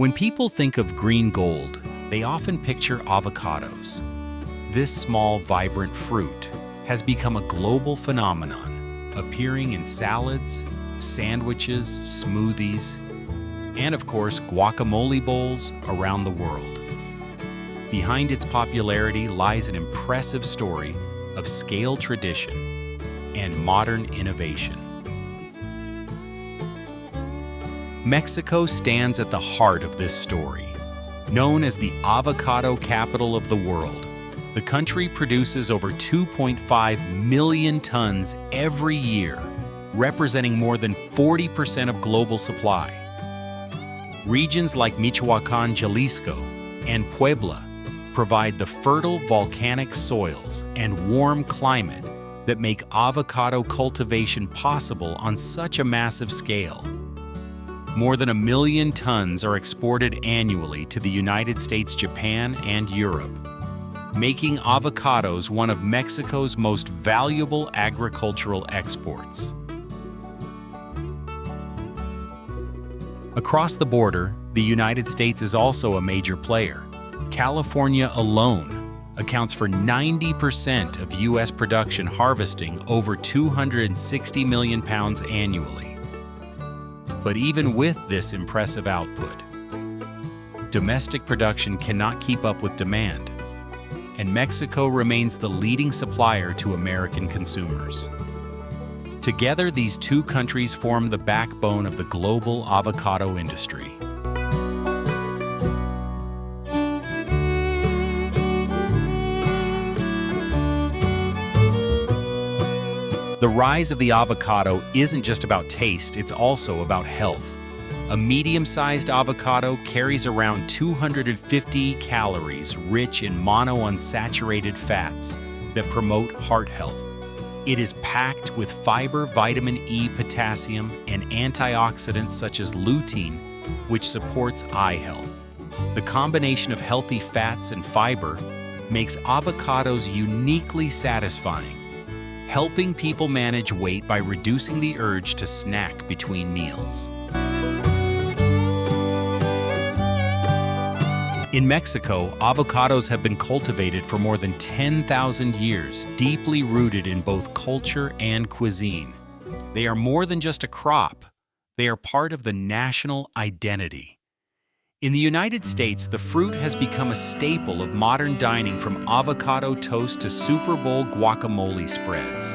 When people think of green gold, they often picture avocados. This small, vibrant fruit has become a global phenomenon, appearing in salads, sandwiches, smoothies, and of course, guacamole bowls around the world. Behind its popularity lies an impressive story of scale tradition and modern innovation. Mexico stands at the heart of this story. Known as the avocado capital of the world, the country produces over 2.5 million tons every year, representing more than 40% of global supply. Regions like Michoacán, Jalisco, and Puebla provide the fertile volcanic soils and warm climate that make avocado cultivation possible on such a massive scale. More than 1 million tons are exported annually to the United States, Japan, and Europe, making avocados one of Mexico's most valuable agricultural exports. Across the border, the United States is also a major player. California alone accounts for 90% of U.S. production, harvesting over 260 million pounds annually. But even with this impressive output, domestic production cannot keep up with demand, and Mexico remains the leading supplier to American consumers. Together, these two countries form the backbone of the global avocado industry. The rise of the avocado isn't just about taste, it's also about health. A medium-sized avocado carries around 250 calories, rich in monounsaturated fats that promote heart health. It is packed with fiber, vitamin E, potassium, and antioxidants such as lutein, which supports eye health. The combination of healthy fats and fiber makes avocados uniquely satisfying, helping people manage weight by reducing the urge to snack between meals. In Mexico, avocados have been cultivated for more than 10,000 years, deeply rooted in both culture and cuisine. They are more than just a crop, they are part of the national identity. In the United States, the fruit has become a staple of modern dining, from avocado toast to Super Bowl guacamole spreads.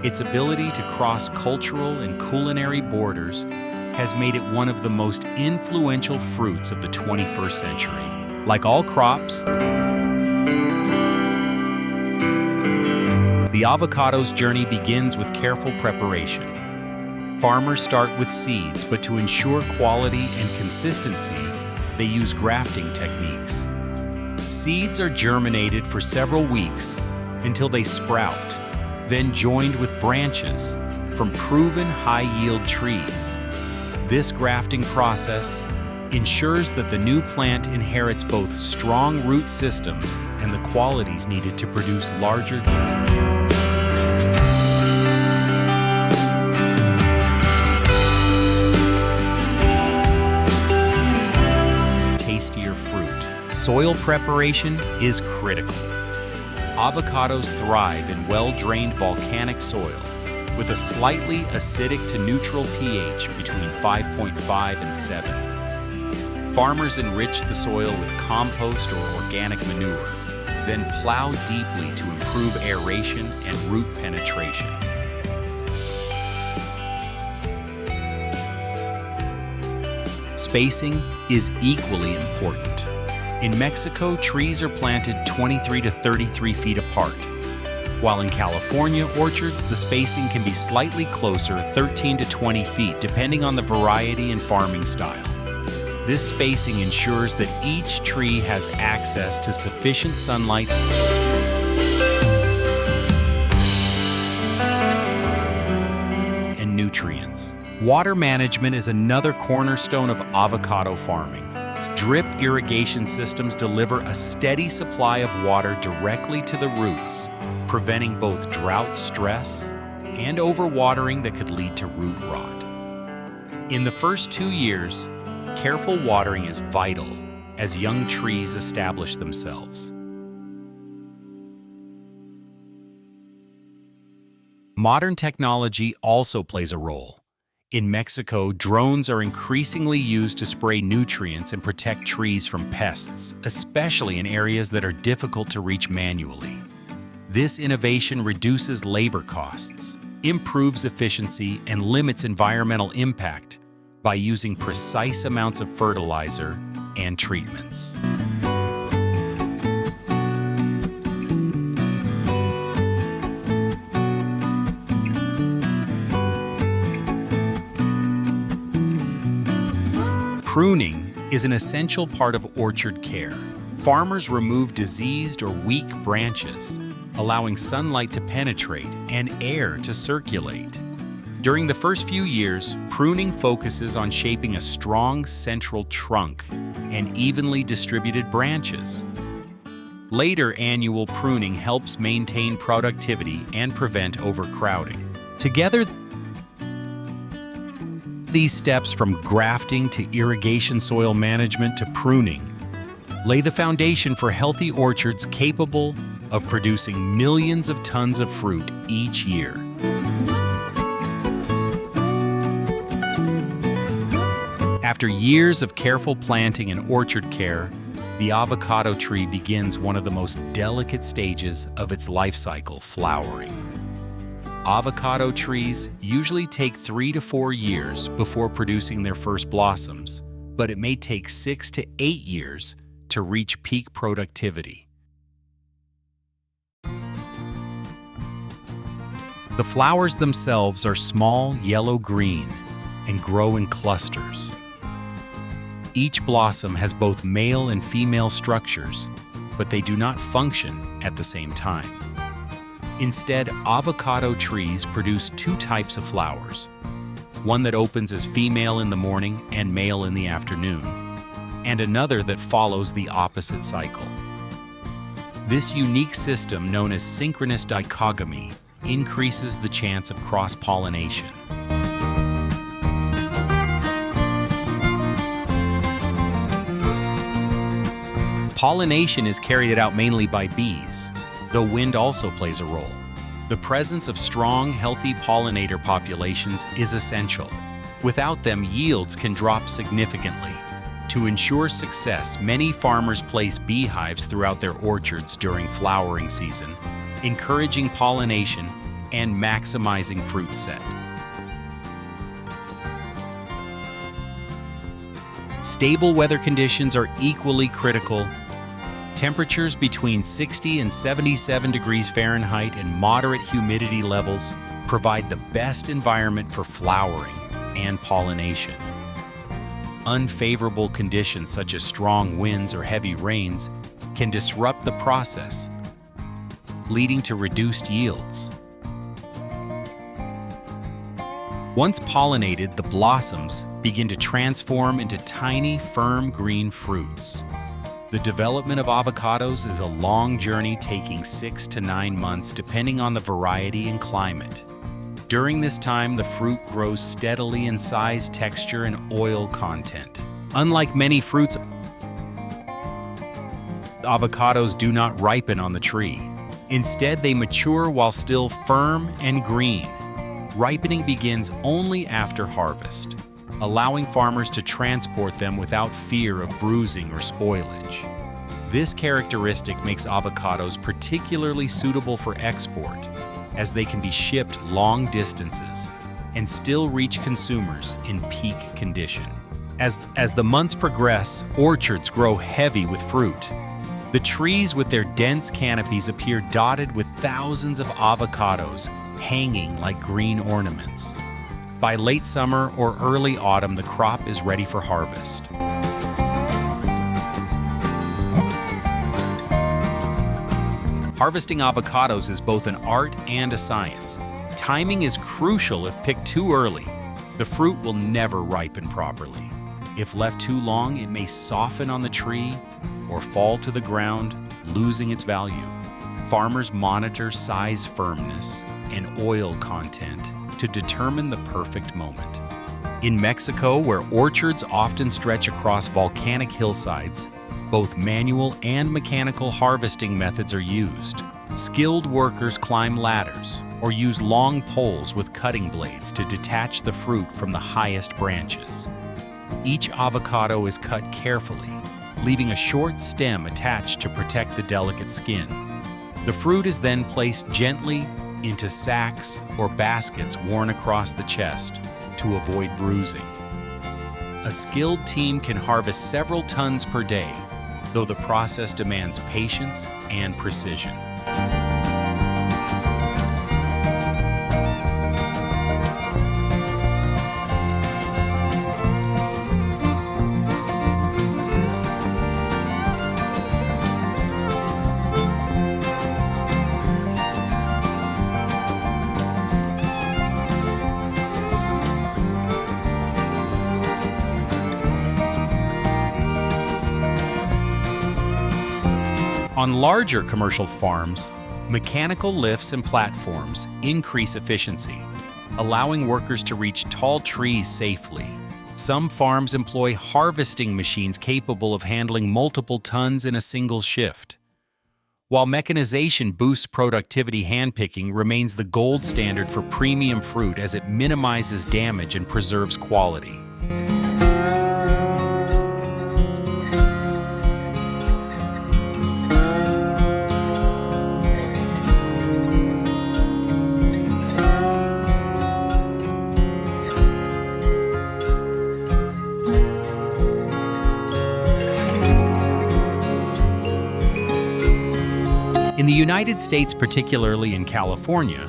Its ability to cross cultural and culinary borders has made it one of the most influential fruits of the 21st century. Like all crops, the avocado's journey begins with careful preparation. Farmers start with seeds, but to ensure quality and consistency, they use grafting techniques. Seeds are germinated for several weeks until they sprout, then joined with branches from proven high-yield trees. This grafting process ensures that the new plant inherits both strong root systems and the qualities needed to produce larger, tastier fruit. Soil preparation is critical. Avocados thrive in well-drained volcanic soil with a slightly acidic to neutral pH between 5.5 and 7. Farmers enrich the soil with compost or organic manure, then plow deeply to improve aeration and root penetration. Spacing is equally important. In Mexico, trees are planted 23 to 33 feet apart, while in California orchards, the spacing can be slightly closer, 13 to 20 feet, depending on the variety and farming style. This spacing ensures that each tree has access to sufficient sunlight and nutrients. Water management is another cornerstone of avocado farming. Drip irrigation systems deliver a steady supply of water directly to the roots, preventing both drought stress and overwatering that could lead to root rot. In the first 2 years, Careful watering is vital as young trees establish themselves. Modern technology also plays a role. In Mexico, drones are increasingly used to spray nutrients and protect trees from pests, especially in areas that are difficult to reach manually. This innovation reduces labor costs, improves efficiency, and limits environmental impact by using precise amounts of fertilizer and treatments. Pruning is an essential part of orchard care. Farmers remove diseased or weak branches, allowing sunlight to penetrate and air to circulate. During the first few years, pruning focuses on shaping a strong central trunk and evenly distributed branches. Later annual pruning helps maintain productivity and prevent overcrowding. Together, these steps from grafting to irrigation soil management to pruning lay the foundation for healthy orchards capable of producing millions of tons of fruit each year. After years of careful planting and orchard care, the avocado tree begins one of the most delicate stages of its life cycle, flowering. Avocado trees usually take 3 to 4 years before producing their first blossoms, but it may take 6 to 8 years to reach peak productivity. The flowers themselves are small yellow-green and grow in clusters. Each blossom has both male and female structures, but they do not function at the same time. Instead, avocado trees produce 2 types of flowers, one that opens as female in the morning and male in the afternoon, and another that follows the opposite cycle. This unique system, known as synchronous dichogamy, increases the chance of cross-pollination. Pollination is carried out mainly by bees, though wind also plays a role. The presence of strong, healthy pollinator populations is essential. Without them, yields can drop significantly. To ensure success, many farmers place beehives throughout their orchards during flowering season, encouraging pollination and maximizing fruit set. Stable weather conditions are equally critical. Temperatures between 60 and 77 degrees Fahrenheit and moderate humidity levels provide the best environment for flowering and pollination. Unfavorable conditions such as strong winds or heavy rains can disrupt the process, leading to reduced yields. Once pollinated, the blossoms begin to transform into tiny, firm green fruits. The development of avocados is a long journey taking 6 to 9 months depending on the variety and climate. During this time, the fruit grows steadily in size, texture, and oil content. Unlike many fruits, avocados do not ripen on the tree. Instead, they mature while still firm and green. Ripening begins only after harvest, allowing farmers to transport them without fear of bruising or spoilage. This characteristic makes avocados particularly suitable for export, as they can be shipped long distances and still reach consumers in peak condition. As the months progress, orchards grow heavy with fruit. The trees with their dense canopies appear dotted with thousands of avocados hanging like green ornaments. By late summer or early autumn, the crop is ready for harvest. Harvesting avocados is both an art and a science. Timing is crucial. If picked too early, the fruit will never ripen properly. If left too long, it may soften on the tree or fall to the ground, losing its value. Farmers monitor size, firmness, and oil content to determine the perfect moment. In Mexico, where orchards often stretch across volcanic hillsides, both manual and mechanical harvesting methods are used. Skilled workers climb ladders or use long poles with cutting blades to detach the fruit from the highest branches. Each avocado is cut carefully, leaving a short stem attached to protect the delicate skin. The fruit is then placed gently into sacks or baskets worn across the chest to avoid bruising. A skilled team can harvest several tons per day, though the process demands patience and precision. On larger commercial farms, mechanical lifts and platforms increase efficiency, allowing workers to reach tall trees safely. Some farms employ harvesting machines capable of handling multiple tons in a single shift. While mechanization boosts productivity, handpicking remains the gold standard for premium fruit as it minimizes damage and preserves quality. In the United States, particularly in California,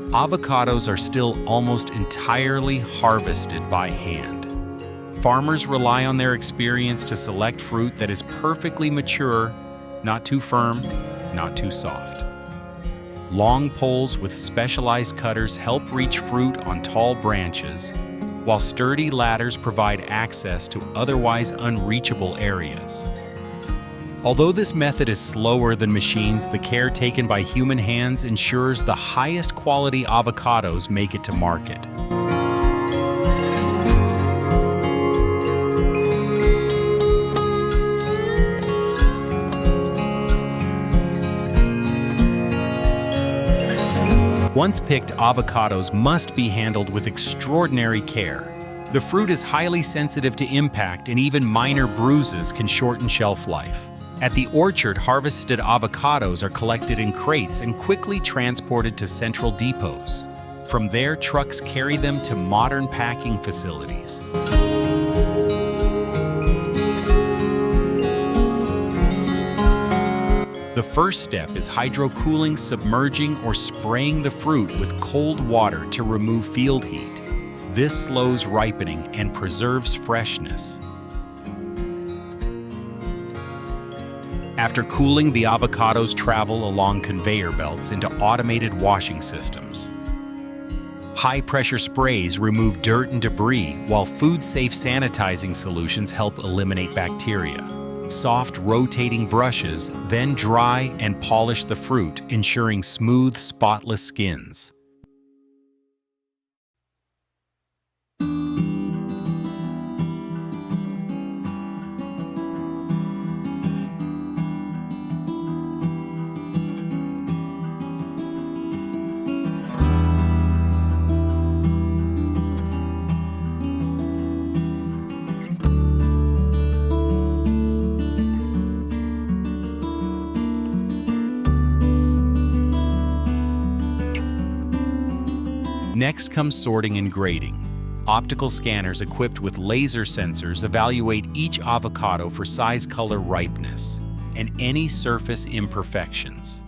avocados are still almost entirely harvested by hand. Farmers rely on their experience to select fruit that is perfectly mature, not too firm, not too soft. Long poles with specialized cutters help reach fruit on tall branches, while sturdy ladders provide access to otherwise unreachable areas. Although this method is slower than machines, the care taken by human hands ensures the highest quality avocados make it to market. Once picked, avocados must be handled with extraordinary care. The fruit is highly sensitive to impact, and even minor bruises can shorten shelf life. At the orchard, harvested avocados are collected in crates and quickly transported to central depots. From there, trucks carry them to modern packing facilities. The first step is hydrocooling, submerging or spraying the fruit with cold water to remove field heat. This slows ripening and preserves freshness. After cooling, the avocados travel along conveyor belts into automated washing systems. High-pressure sprays remove dirt and debris, while food-safe sanitizing solutions help eliminate bacteria. Soft, rotating brushes then dry and polish the fruit, ensuring smooth, spotless skins. Next comes sorting and grading. Optical scanners equipped with laser sensors evaluate each avocado for size, color, ripeness, and any surface imperfections.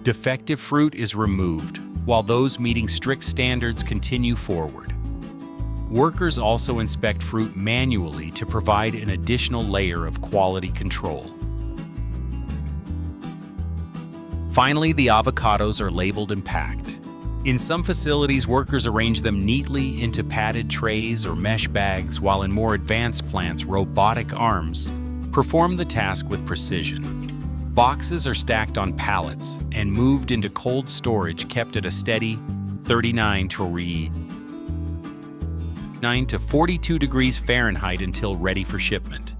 Defective fruit is removed, while those meeting strict standards continue forward. Workers also inspect fruit manually to provide an additional layer of quality control. Finally, the avocados are labeled and packed. In some facilities, workers arrange them neatly into padded trays or mesh bags, while in more advanced plants, robotic arms perform the task with precision. Boxes are stacked on pallets and moved into cold storage, kept at a steady 39°. -9 to 42 degrees Fahrenheit until ready for shipment.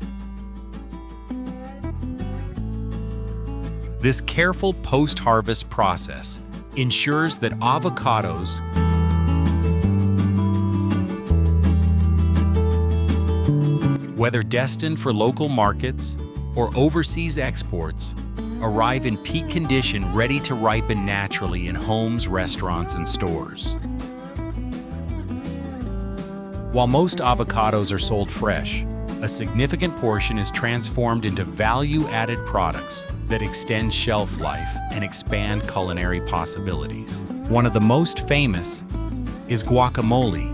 This careful post-harvest process ensures that avocados whether destined for local markets or overseas exports, arrive in peak condition ready to ripen naturally in homes, restaurants, and stores. While most avocados are sold fresh, a significant portion is transformed into value-added products that extend shelf life and expand culinary possibilities. One of the most famous is guacamole.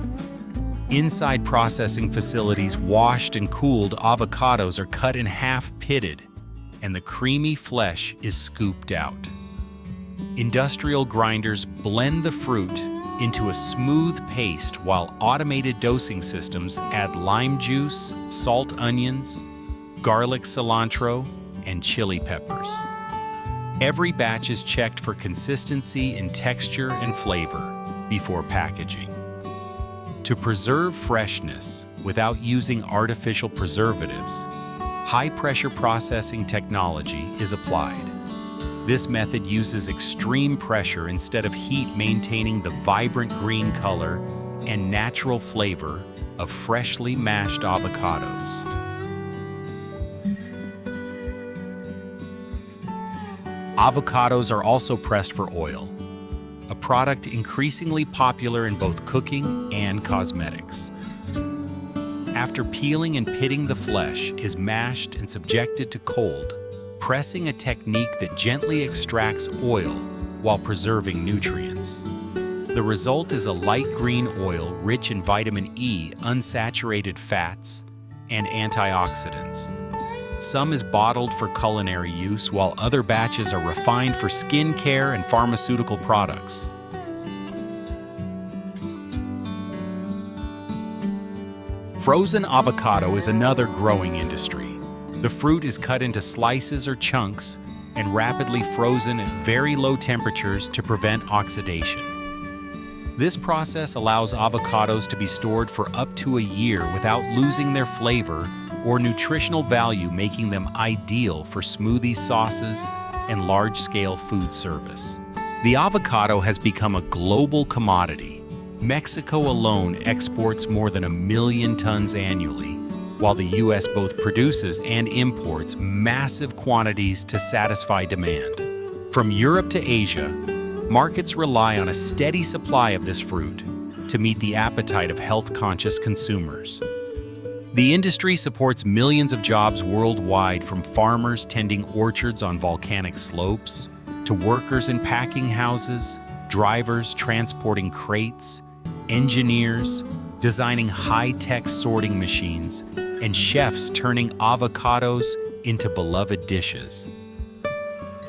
Inside processing facilities, washed and cooled avocados are cut in half pitted, and the creamy flesh is scooped out. Industrial grinders blend the fruit into a smooth paste while automated dosing systems add lime juice, salt onions, garlic cilantro, and chili peppers. Every batch is checked for consistency in texture and flavor before packaging. To preserve freshness without using artificial preservatives, high-pressure processing technology is applied. This method uses extreme pressure instead of heat, maintaining the vibrant green color and natural flavor of freshly mashed avocados. Avocados are also pressed for oil, a product increasingly popular in both cooking and cosmetics. After peeling and pitting, the flesh is mashed and subjected to cold, pressing, a technique that gently extracts oil while preserving nutrients. The result is a light green oil rich in vitamin E, unsaturated fats, and antioxidants. Some is bottled for culinary use, while other batches are refined for skin care and pharmaceutical products. Frozen avocado is another growing industry. The fruit is cut into slices or chunks and rapidly frozen at very low temperatures to prevent oxidation. This process allows avocados to be stored for up to a year without losing their flavor or nutritional value, making them ideal for smoothies, sauces, and large-scale food service. The avocado has become a global commodity. Mexico alone exports more than 1 million tons annually, while the U.S. both produces and imports massive quantities to satisfy demand. From Europe to Asia, markets rely on a steady supply of this fruit to meet the appetite of health-conscious consumers. The industry supports millions of jobs worldwide, from farmers tending orchards on volcanic slopes, to workers in packing houses, drivers transporting crates, engineers designing high-tech sorting machines, and chefs turning avocados into beloved dishes.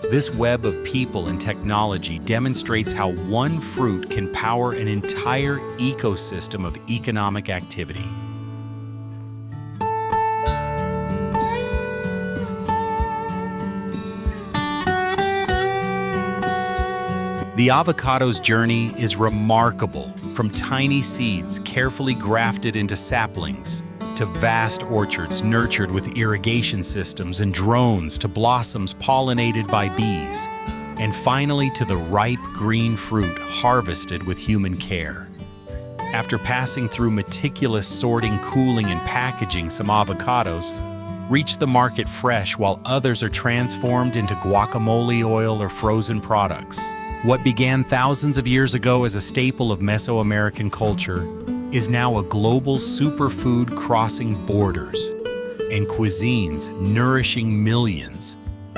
This web of people and technology demonstrates how one fruit can power an entire ecosystem of economic activity. The avocado's journey is remarkable, from tiny seeds carefully grafted into saplings, to vast orchards nurtured with irrigation systems and drones, to blossoms pollinated by bees, and finally to the ripe green fruit harvested with human care. After passing through meticulous sorting, cooling, and packaging, some avocados reach the market fresh, while others are transformed into guacamole oil or frozen products. What began thousands of years ago as a staple of Mesoamerican culture is now a global superfood crossing borders and cuisines, nourishing millions,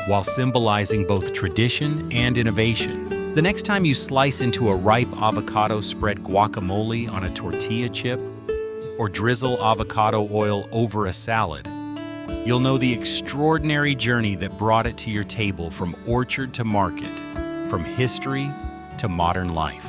while symbolizing both tradition and innovation. The next time you slice into a ripe avocado, spread guacamole on a tortilla chip, or drizzle avocado oil over a salad, you'll know the extraordinary journey that brought it to your table, from orchard to market, from history to modern life.